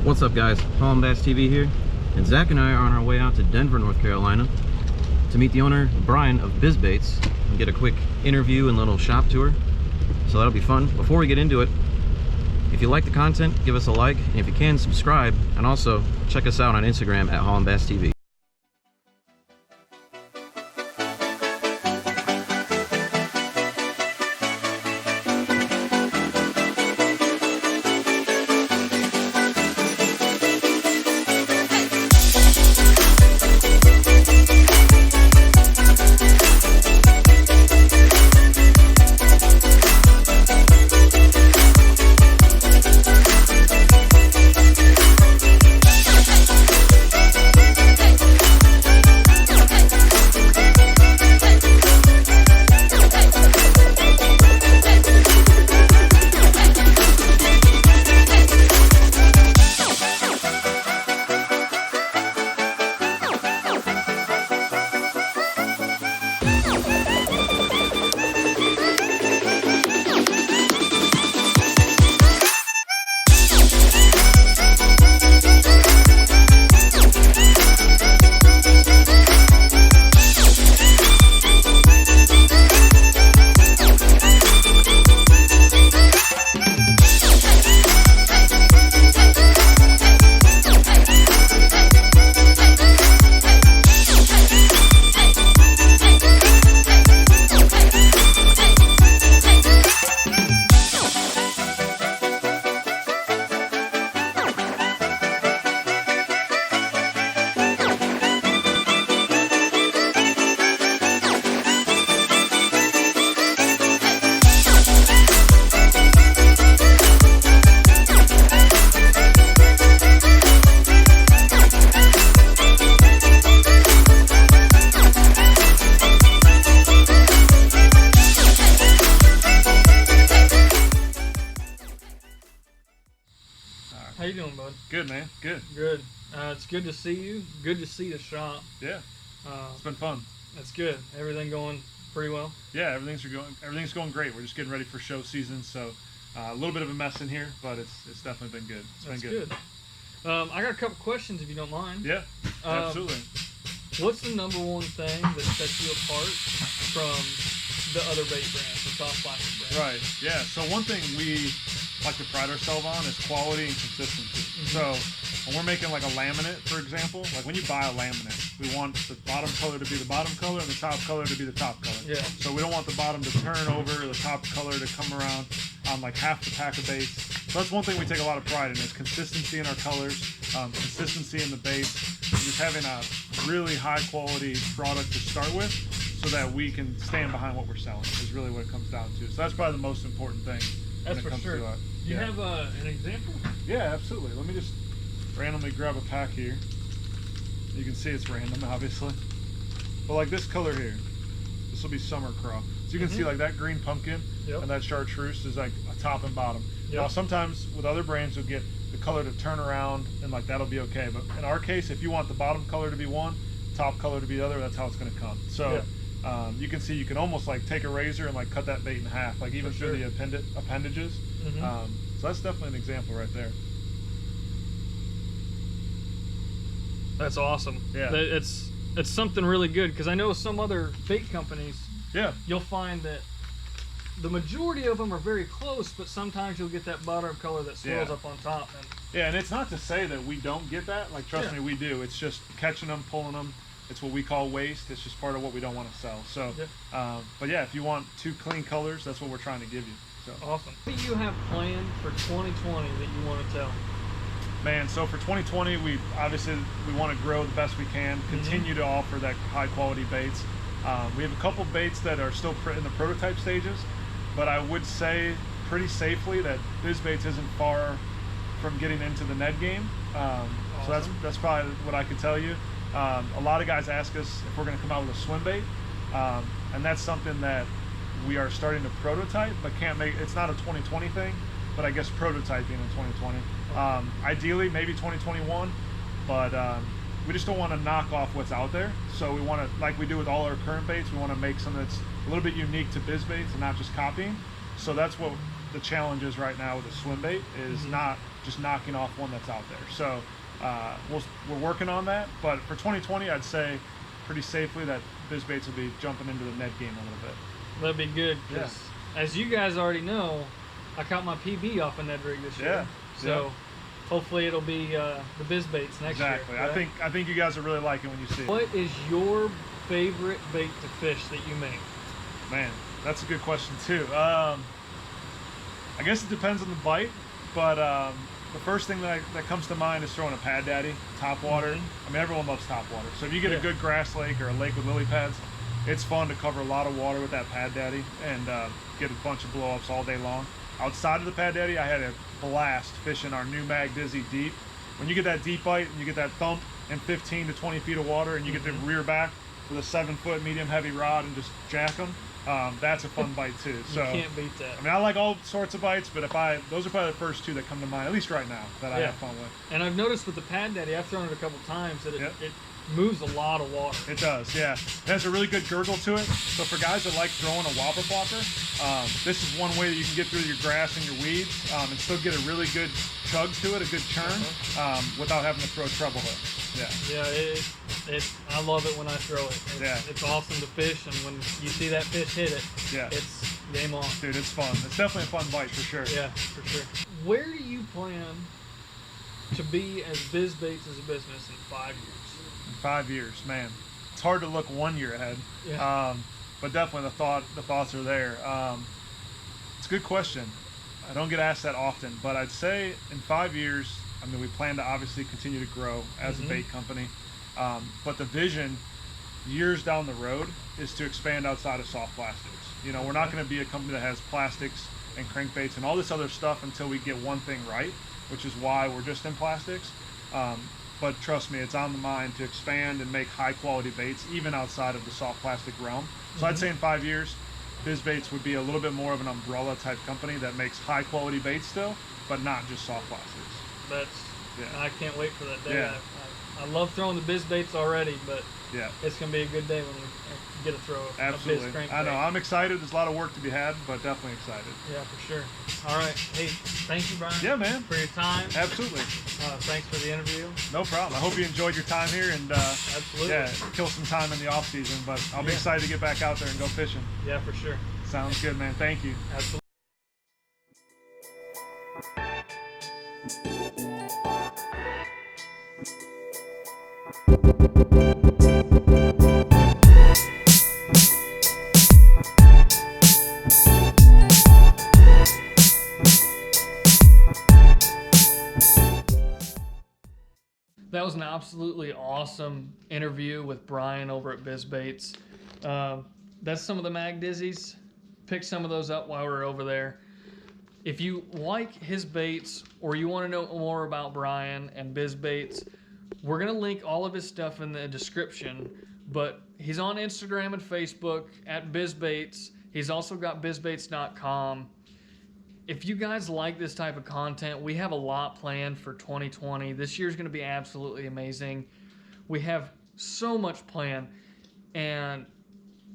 What's up, guys? Haulin Bass TV here, and Zach and I are on our way out to Denver, North Carolina to meet the owner, Brian, of Bizz Baits and get a quick interview and little shop tour. So that'll be fun. Before we get into it, if you like the content, give us a like, and if you can, subscribe, and also check us out on Instagram at Haulin Bass TV. How you doing, bud? Good, man. Good. Good. It's good to see you. Good to see the shop. Yeah. It's been fun. That's good. Everything going pretty well? Yeah, everything's going great. We're just getting ready for show season, so a little bit of a mess in here, but it's definitely been good. It's been good. I got a couple questions if you don't mind. Yeah, absolutely. What's the number one thing that sets you apart from the other bait brands, the soft plastic brands? Right. Yeah. So one thing we like to pride ourselves on is quality and consistency. So when we're making like a laminate, for example, like when you buy a laminate, we want the bottom color to be the bottom color and the top color to be the top color. Yeah. So we don't want the bottom to turn over, the top color to come around on like half the pack of baits. So that's one thing we take a lot of pride in, is consistency in our colors, consistency in the baits, and just having a really high quality product to start with so that we can stand behind what we're selling is really what it comes down to. So that's probably the most important thing. That's for sure. Do you have an example? Yeah, absolutely. Let me just randomly grab a pack here. You can see it's random, obviously. But like this color here, this will be summer craw. So you can see like that green pumpkin and that chartreuse is like a top and bottom. Now sometimes with other brands you'll get the color to turn around and like that'll be okay. But in our case, if you want the bottom color to be one, top color to be the other, that's how it's going to come. So you can see you can almost like take a razor and like cut that bait in half, like even through the appendages. So that's definitely an example right there. That's awesome. Yeah. It's something really good, because I know some other bait companies, you'll find that the majority of them are very close, but sometimes you'll get that bottom color that swirls up on top. And it's not to say that we don't get that. Like, trust me, we do. It's just catching them, pulling them. It's what we call waste. It's just part of what we don't want to sell. So, but yeah, if you want two clean colors, that's what we're trying to give you. So awesome. What do you have planned for 2020 that you want to tell? Man, so for 2020, we want to grow the best we can, continue to offer that high quality baits. We have a couple baits that are still in the prototype stages, but I would say pretty safely that Bizz Baits isn't far from getting into the Ned game. So that's probably what I could tell you. A lot of guys ask us if we're going to come out with a swim bait, and that's something that we are starting to prototype, but can't make. It's not a 2020 thing, but I guess prototyping in 2020. Ideally, maybe 2021, but we just don't want to knock off what's out there. So we want to, like we do with all our current baits, we want to make something that's a little bit unique to Bizz Baits and not just copying. So that's what the challenge is right now with the swim bait, is not just knocking off one that's out there. So we're working on that, but for 2020, I'd say pretty safely that Bizz Baits will be jumping into the Ned game a little bit. That'd be good. Yeah. As you guys already know, I caught my PB off a Ned rig this year. So hopefully it'll be the Bizz Baits next year. Exactly. Right? I think you guys will really like it when you see it. What is your favorite bait to fish that you make? Man, that's a good question too. I guess it depends on the bite, but the first thing that comes to mind is throwing a Pad Daddy, top water. I mean, everyone loves top water. So if you get a good grass lake or a lake with lily pads, it's fun to cover a lot of water with that Pad Daddy and get a bunch of blow-ups all day long. Outside of the Pad Daddy, I had a blast fishing our new Mag Dizzy deep. When you get that deep bite and you get that thump in 15 to 20 feet of water and you get the rear back with a 7-foot medium heavy rod and just jack them, that's a fun bite too. So you can't beat that. I mean, I like all sorts of bites, but those are probably the first two that come to mind, at least right now, that I have fun with. And I've noticed with the Pad Daddy, I've thrown it a couple times that it moves a lot of water. It does, yeah. It has a really good gurgle to it. So for guys that like throwing a whopper plopper, this is one way that you can get through your grass and your weeds and still get a really good chug to it, a good churn, without having to throw a treble hook. Yeah. Yeah, I love it when I throw it. It's awesome to fish, and when you see that fish hit it, it's game on. Dude, it's fun. It's definitely a fun bite for sure. Yeah, for sure. Where do you plan to be as Bizz Baits as a business in 5 years? In 5 years, man, it's hard to look 1 year ahead. But definitely the thoughts are there. It's a good question. I don't get asked that often, but I'd say in 5 years, I mean, we plan to obviously continue to grow as a bait company, but the vision years down the road is to expand outside of soft plastics. You know, we're not going to be a company that has plastics and crankbaits and all this other stuff until we get one thing right, which is why we're just in plastics. But trust me, it's on the mind to expand and make high quality baits even outside of the soft plastic realm. So I'd say in 5 years, Bizz Baits would be a little bit more of an umbrella type company that makes high quality baits still, but not just soft plastics. I can't wait for that day. I love throwing the Bizz Baits already, but it's going to be a good day when we get to throw a Bizz crankbait. I know, I'm excited. There's a lot of work to be had, but definitely excited. Yeah, for sure. All right. Hey, thank you, Brian. Yeah, man. For your time. Absolutely. Thanks for the interview. No problem. I hope you enjoyed your time here and kill some time in the off season, but I'll be excited to get back out there and go fishing. Yeah, for sure. Sounds good, man. Thank you. Absolutely. That was an absolutely awesome interview with Brian over at Bizz Baits. That's some of the Mag Dizzies. Pick some of those up while we're over there. If you like his baits or you want to know more about Brian and Bizz Baits, we're going to link all of his stuff in the description. But he's on Instagram and Facebook at Bizz Baits. He's also got BizzBaits.com. If you guys like this type of content, we have a lot planned for 2020. This year's going to be absolutely amazing. We have so much planned. And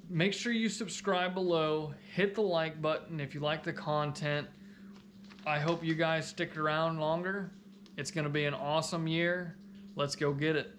make sure you subscribe below. Hit the like button if you like the content. I hope you guys stick around longer. It's going to be an awesome year. Let's go get it.